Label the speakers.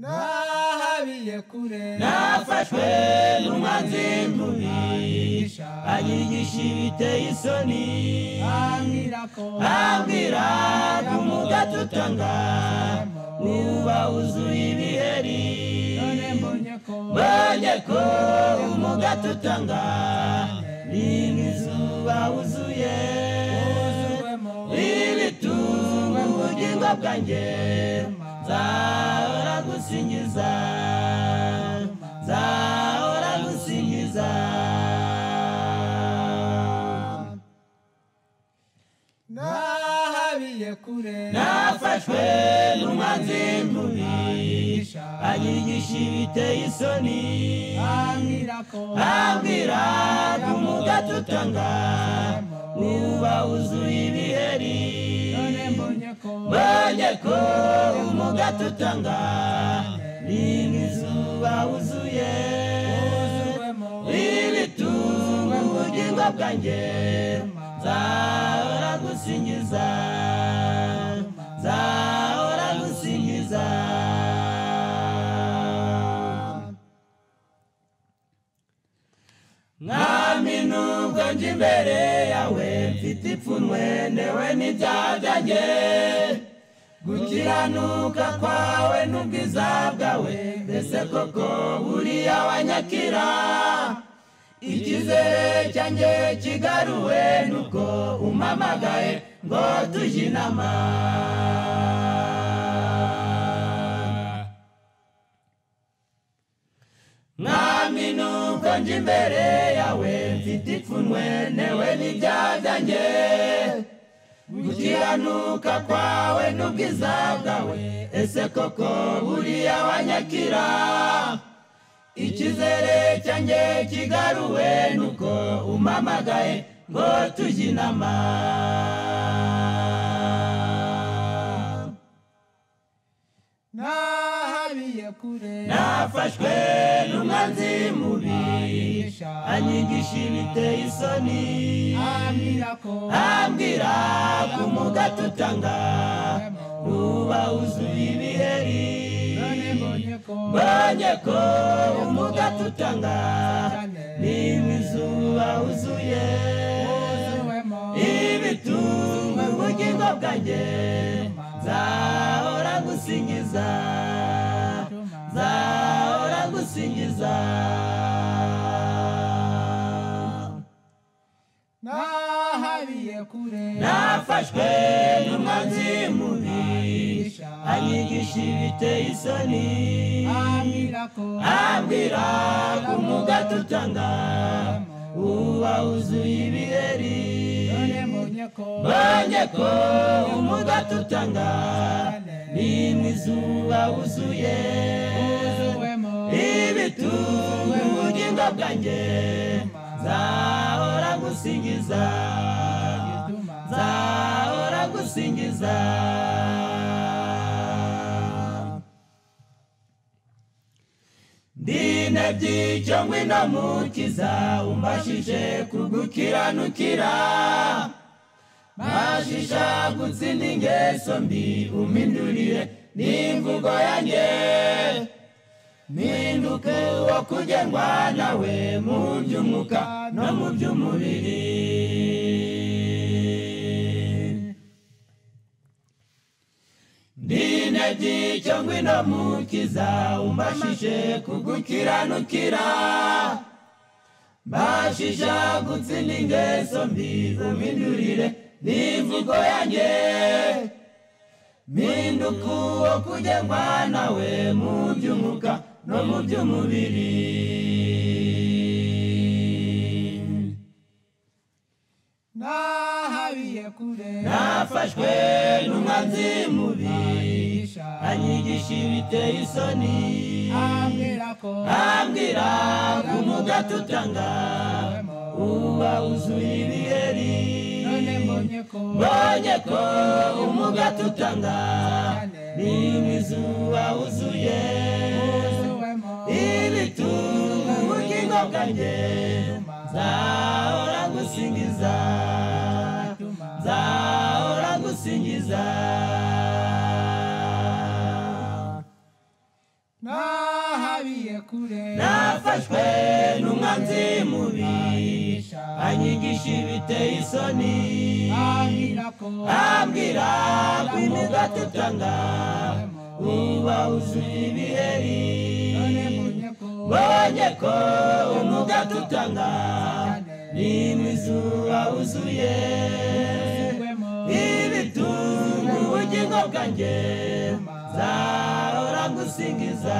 Speaker 1: nahabiye kure
Speaker 2: nafashwe n'umwanzi mubi anyigisha ibiteye isoni ambwira ko umugati utanga niba wuzuye ibiheri mbonye ko umugati utanga ni nk'izuba wuzuye ibitunga ubugingo bwanjye nzahora gusingiza nzahora gusingiza
Speaker 1: nahabiye kure
Speaker 2: nafashwe n'umwanzi mubi anyigisha ibiteye isoni ambwira ko umugati utanga niba wuzuye ibiheri mbonye ko umugati utanga ni nk'izuba wuzuye ibitunga ubugingo bwanjye nzahora gusingiza nzahora gusingiza mwami nubwo nje imbere yawe mfite ipfunwe ntewe n'ibyaha byanjye gukiranuka kwawe n'ubwiza bwawe mbese koko buriya wanyakira icyizere cyanjye kigaruwe nuko umpamagaye ngo tujye inama mwami nubwo nje imbere yawe mfite ipfunwe ntewe n'ibyaha byanjye gukiranuka kwawe n'ubwiza bwawe ese koko buriya wanyakira icyizere cyanjye kigaruwe nuko umpamagaye ngo tujye inama
Speaker 1: nahabiye kure
Speaker 2: nafashwe n'umwanzi mubi anyigisha ibiteye isoni ambwira ko umugati utanga uba wuzuye ibiheri mbonye ko umugati utanga ni nk'izuba wuzuye ibitunga ubugingo bwanjye nzahora gusingiza nzahora gusingiza
Speaker 1: nahabiye kure
Speaker 2: nafashwe n'umwanzi mubi anyigisha ibiteye isoni ambwira ko umugati utanga uba wuzuye ibiheri mbonye ko umugati utanga ni nk'izuba wuzuye ibitunga ubugingo bwanjye nzahora gusingiza nzahora gusingiza ndinebye icyo ngwino mukiza umbashije kugukiranukira mbashisha gutsinda ingeso mbi umpindurire n'imvugo yanjye mpinduke uwo kugenwa nawe mu by'umwuka no mu by'umubiri ndinebye icyo ngwino mukiza umbashije kugukiranukira mbashisha gutsinda ingeso mbi umpindurire n'imvugo yanjye mpinduka uwo kugenwa nawe mu by'umwuka no mu by'umubiri
Speaker 1: nahabiye kure
Speaker 2: nafashwe n'umwanzi mubi anyigisha ibiteye isoni ambwira ko umugati utanga uba wuzuye ibiheri mbonye ko umugati utanga ni nk'izuba wuzuye ibitunga ubugingo bwanjye nzahora gusingiza nzahora gusingiza
Speaker 1: kure
Speaker 2: nafashwe n'umwanzi mubi anyigisha ibiteye isoni ambwira ko umugati utanga uba wuzuye ibiheri mbonye ko umugati utanga ni mwizuba wuzuye ibitunga ubugingo bwanjye zahora ngusingiza